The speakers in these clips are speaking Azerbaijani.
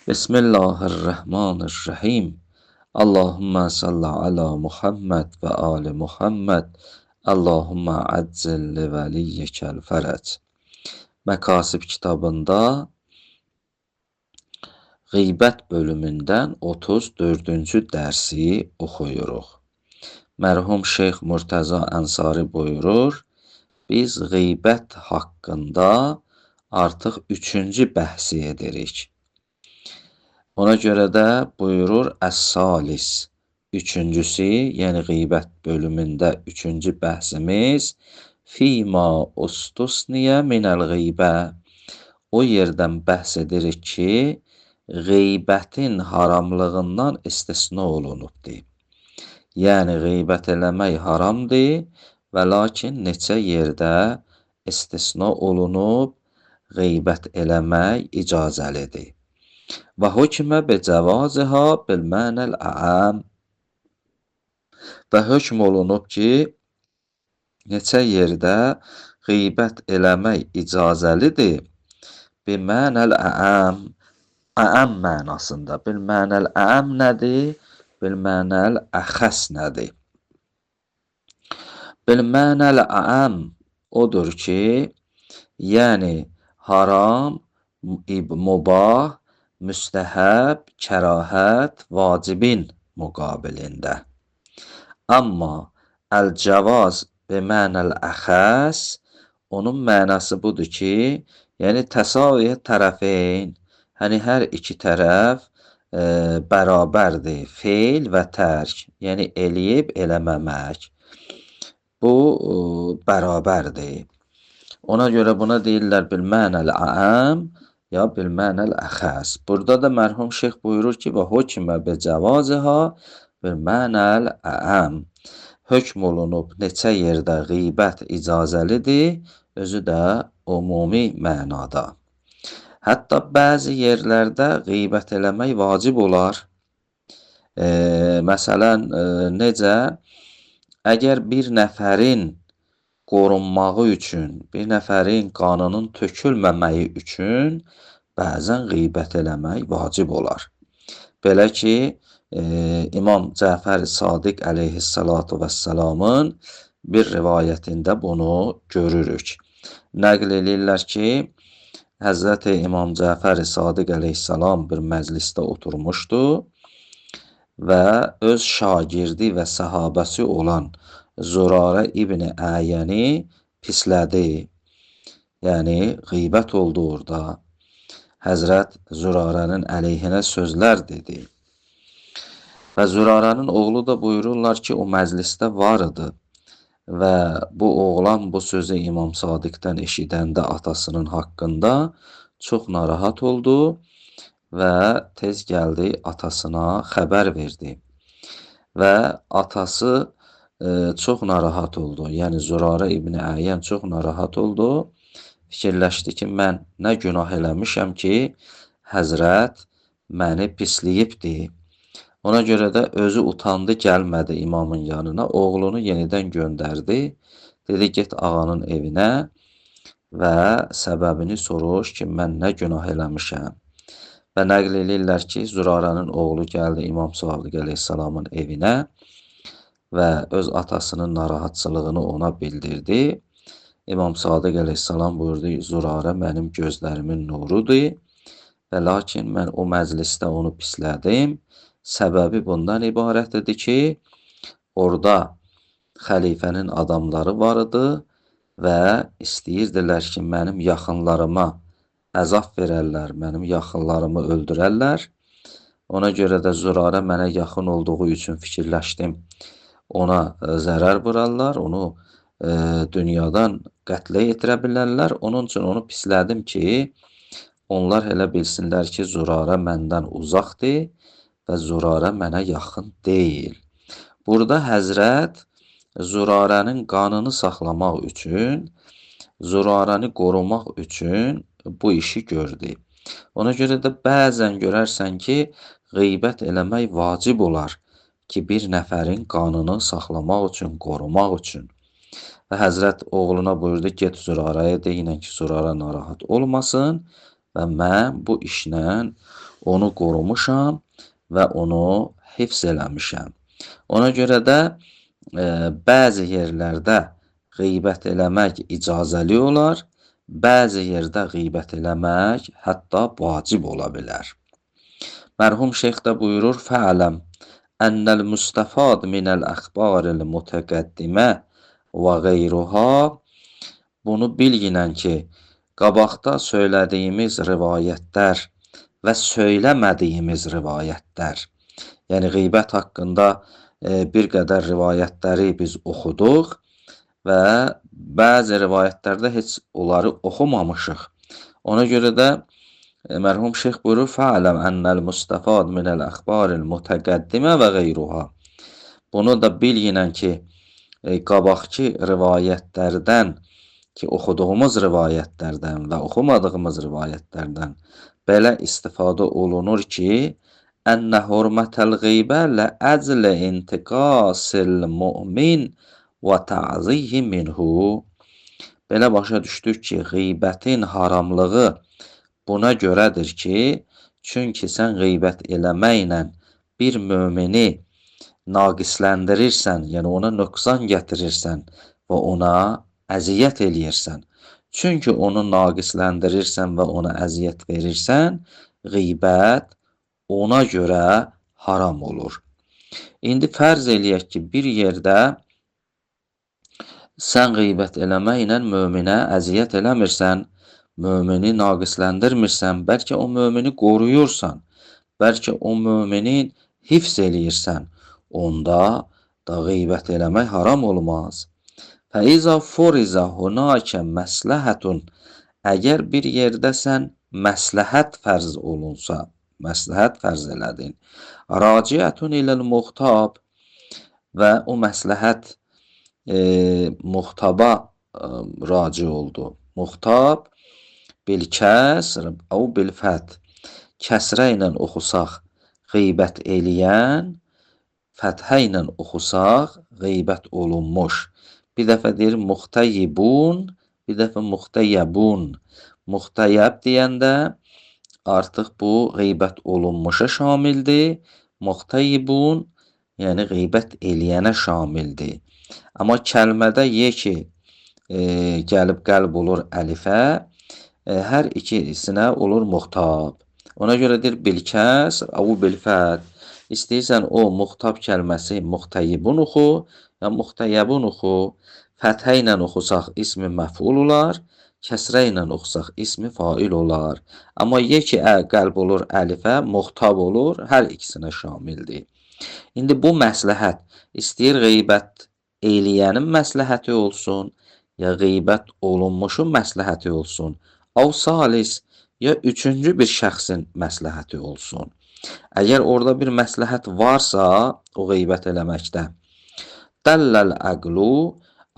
Bismillahirrahmanirrahim. Allahümme salli ala Muhammed ve ali Muhammed. Allahümme aczil li veliyyekel fərəc. Məkasib kitabında Qeybət bölümündən 34-cü dərsi oxuyuruq. Mərhum Şeyx Murtəza Ənsari buyurur, biz qeybət haqqında artıq 3-cü bəhsi edirik. Ona görə də buyurur Əs-Salis, üçüncüsü, yəni qeybət bölümündə 3-cü bəhsimiz Fima ustusniyə minəl qeybə. O yerdən bəhs edirik ki, qeybətin haramlığından istisna olunubdur. Yəni qeybət eləmək haramdır və lakin neçə yerdə istisna olunub qeybət eləmək icazəlidir. Və hökmə becəvazıha bilmənəl əm. Və hökm olunub ki, neçə yerdə qeybət eləmək icazəlidir. Bilmənəl əm. Əm mənasında. Bilmənəl əm nədir? Bilmənəl əxəs nədir? Bilmənəl əm odur ki, yəni haram, mubah, müstəhəb, kərahət, vacibin müqabilində. Amma əl-cavaz bimənəl əxəs, onun mənası budur ki, yəni təsaviyə tərəfeyn, yəni hər iki tərəf bərabərdir, feil və tərk, yəni eləyib eləməmək. Bu bərabərdir. Ona görə buna deyirlər bilmənəl əm ya bilmənəl əxəs. Burada da mərhum şeyx buyurur ki, və hökmə becəvazıha bilmənəl əm. Hökm olunub neçə yerdə qeybət icazəlidir, özü də ümumi mənada. Hətta bəzi yerlərdə qeybət eləmək vacib olar. Məsələn, necə? Əgər bir nəfərin qorunmağı üçün, bir nəfərin qanının tökülməməyi üçün bəzən qeybət eləmək vacib olar. Belə ki, İmam Cəfər Sadiq əleyhissalatu vəssalamın bir rivayətində bunu görürük. Nəql edirlər ki, Həzrəti İmam Cəfər Sadiq əleyhissalam bir məclisdə oturmuşdu və öz şagirdi və səhabəsi olan Zürarə İbn Əyəni pislədi. Yəni, qeybət oldu orada. Həzrət Zürarənin əleyhinə sözlər dedi. Və Zürarənin oğlu da buyururlar ki, o məclisdə var idi. Və bu oğlan bu sözü İmam Sadiqdən eşidəndə atasının haqqında çox narahat oldu və tez gəldi atasına xəbər verdi. Və atası çox narahat oldu. Yəni Zürarə İbn Əyən çox narahat oldu. Fikirləşdi ki, mən nə günah eləmişəm ki, Həzrət məni pisləyibdir. Ona görə də özü utandı, gəlmədi imamın yanına, oğlunu yenidən göndərdi. Dedi, get ağanın evinə və səbəbini soruş ki, mən nə günah eləmişəm. Və nəql edirlər ki, Zürarənin oğlu gəldi İmam Sadiq əleyhissalamın evinə və öz atasının narahatçılığını ona bildirdi. İmam Sadiq əleyhissalam buyurdu, Zürarə mənim gözlərimin nurudur və lakin mən o məclisdə onu pislədim. Səbəbi bundan ibarət idi ki, orada xəlifənin adamları var idi və istəyirdilər ki, mənim yaxınlarıma əzab verərlər, mənim yaxınlarımı öldürərlər. Ona görə də Zürarə mənə yaxın olduğu üçün fikirləşdim, ona zərər vurarlar, onu dünyadan qətlə yetirə bilərlər. Onun üçün onu pislədim ki, onlar elə bilsinlər ki, Zürarə məndən uzaqdır və Zürarə mənə yaxın deyil. Burada Həzrət Zürarənin qanını saxlamaq üçün, Zürarəni qorumaq üçün bu işi gördü. Ona görə də bəzən görərsən ki, qeybət eləmək vacib olar ki, bir nəfərin qanını saxlamaq üçün, qorumaq üçün. Və Həzrət oğluna buyurdu, get Zürarəyə deyinən ki, Zürarə narahat olmasın və mən bu işlə onu qorumuşam və onu hifz eləmişəm. Ona görə də bəzi yerlərdə qeybət eləmək icazəli olar, bəzi yerdə qeybət eləmək hətta vacib ola bilər. Mərhum şeyx də buyurur: "Fə'ləm ennel mustafad minel əxbaril mütəqəddimə və qeyruha." Bunu bilginən ki, qabaqda söylədiyimiz rivayətlər və söyləmədiyimiz rivayətlər, yəni qeybət haqqında bir qədər rivayətləri biz oxuduq və bəzi rivayətlərdə heç onları oxumamışıq. Ona görə də mərhum şeyx buyurur: "Fə'ləm ennel mustafad minel əxbaril mütəqəddimə və qeyruha." Bunu da bilginən ki, qabaqki rivayətlərdən ki, oxuduğumuz rivayətlərdən və oxumadığımız rivayətlərdən belə istifadə olunur ki, ənnə hurmətəl qeybə lə əclə intiqasil mümin və ta'zihi minhu. Belə başa düşdük ki, qeybətin haramlığı buna görədir ki, çünki sən qeybət eləməklə bir mümini naqisləndirirsən, yəni ona nöqsan gətirirsən və ona əziyyət eləyirsən. Çünki onu naqisləndirirsən və ona əziyyət verirsən, qeybət ona görə haram olur. İndi fərz eləyək ki, bir yerdə sən qeybət eləməklə möminə əziyyət eləmirsən, mümini naqisləndirmirsən, bəlkə o mümini qoruyursan, bəlkə o mümini hifz eləyirsən, onda da qeybət eləmək haram olmaz. Fəizə furizə hunakə məsləhətun, əgər bir yerdə sən məsləhət fərz olunsa, məsləhət fərz elədin, raciətun iləl muxtab və o məsləhət muxtaba raci oldu. Muxtab bil kəsr əv bil fət, kəsrə ilə oxusaq qeybət eləyən, fəthə ilə oxusaq qeybət olunmuş. Bir dəfə deyir muxtəyyibun, bir dəfə muxtəyyəbun. Muxtəyyəb deyəndə artıq bu qeybət olunmuşa şamildir. Muxtəyyibun, yəni qeybət eləyənə şamildir. Amma kəlmədə ye ki, gəlib qəlb olur əlifə, hər ikisinə olur muxtab. Ona görə deyir bil kəsr əv bil fət. İstəyirsən o muxtab kəlməsi muxtəyyibun oxu, ya muxtəyyəbun oxu. Fəthə ilə oxusaq ismi məful olar, kəsrə ilə oxusaq ismi fail olar. Amma ye ki, qəlb olur əlifə, muxtab olur, hər ikisinə şamildir. İndi bu məsləhət istəyir qeybət eləyənin məsləhəti olsun, ya qeybət olunmuşun məsləhəti olsun. Av salis, ya üçüncü bir şəxsin məsləhəti olsun. Əgər orada bir məsləhət varsa, o qeybət eləməkdə, dəlləl əqlu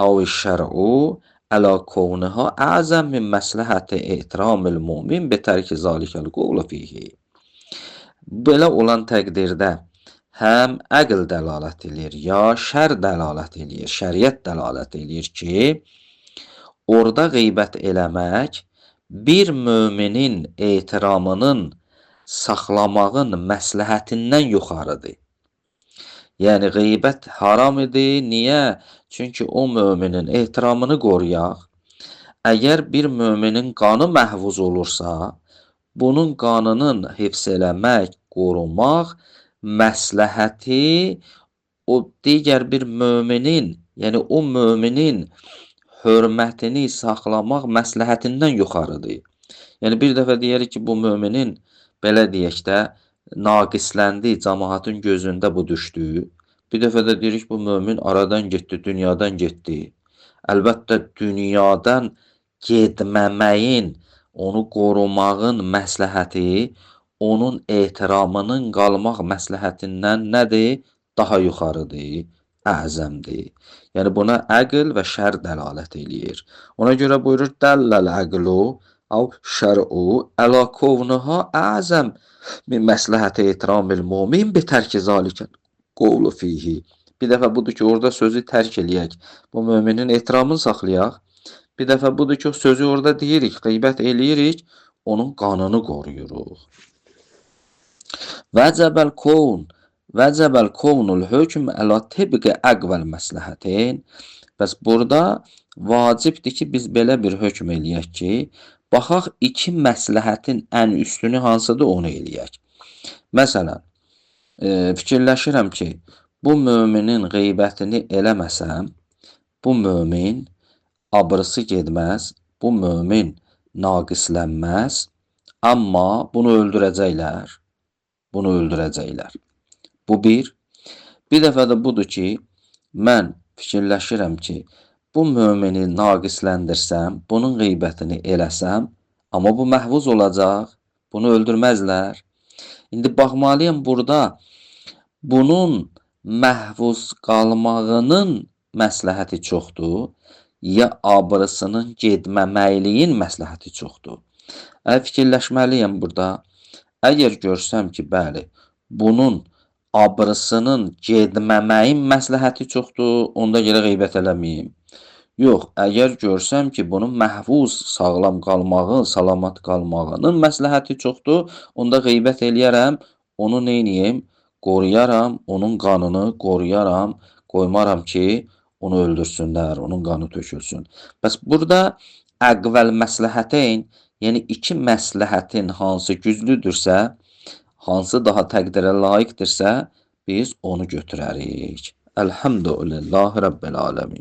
əv şər'u ələ kavniha əzəm min məsləhəti ehtiramil mümin betərki zalikəl qovlu fihi. Belə olan təqdirdə həm əql dəlalət eləyir, ya şər dəlalət eləyir, şəriət dəlalət eləyir ki, orada qeybət eləmək bir müminin ehtiramının saxlamağın məsləhətindən yuxarıdır. Yəni qeybət haram idi. Niyə? Çünki o müminin ehtiramını qoruyaq. Əgər bir müminin qanı məhvuz olursa, bunun qanının hifz eləmək, qorumaq məsləhəti o digər bir müminin, yəni o müminin hörmətini saxlamaq məsləhətindən yuxarıdır. Yəni bir dəfə deyirik ki, bu müminin belə deyək də naqisləndi, cəmaatın gözündə bu düşdü. Bir dəfə də deyirik bu mömin aradan getdi, dünyadan getdi. Əlbəttə dünyadan getməməyin, onu qorumağın məsləhəti onun ehtiramının qalmaq məsləhətindən nədir? Daha yuxarıdır, əzəmdir. Yəni buna əql və şər dəlalət eləyir. Ona görə buyurur dəlləl əqlu əv şər'u əla kovnuha əzəm min məsləhəti ehtiramil mümin betərki zalikən qovlu fihi. Bir dəfə budur ki, orada sözü tərk eləyək. Bu müminin ehtiramını saxlayaq. Bir dəfə budur ki, sözü orada deyirik, qeybət eləyirik, onun qanını qoruyuruq. Vəcəbəl kovn, vəcəbəl kovnul hökm əla tibqi əqvəl məsləhətin. Bəs burada vacibdir ki, biz belə bir hökm eləyək ki, baxaq iki məsləhətin ən üstünü hansıdır onu eləyək. Məsələn, fikirləşirəm ki, bu möminin qeybətini eləməsəm, bu mömin abrısı getməz, bu mömin naqislənməz, amma bunu öldürəcəklər. Bunu öldürəcəklər. Bu bir. Bir dəfə də budur ki, mən fikirləşirəm ki, bu mömini naqisləndirsəm, bunun qeybətini eləsəm, amma bu məhvuz olacaq, bunu öldürməzlər. İndi baxmalıyam burada bunun məhvuz qalmağının məsləhəti çoxdur, ya abrısının getməməkliyin məsləhəti çoxdur. Fikirləşməliyəm burada. Əgər görsəm ki, bəli, bunun abrısının getməməyin məsləhəti çoxdur, onda görə qeybət eləməyim. Yox, əgər görsəm ki, bunun məhvuz sağlam qalmağın, salamat qalmağının məsləhəti çoxdur, onda qeybət eləyərəm, onu neyniyim? Qoruyaram, onun qanını qoruyaram, qoymaram ki, onu öldürsünlər, onun qanı tökülsün. Bəs burada əqvəl məsləhəteyn, yəni iki məsləhətin hansı güclüdürsə, hansı daha təqdirə layiqdirsə, biz onu götürərik. Elhamdülillahi Rabbil aləmin.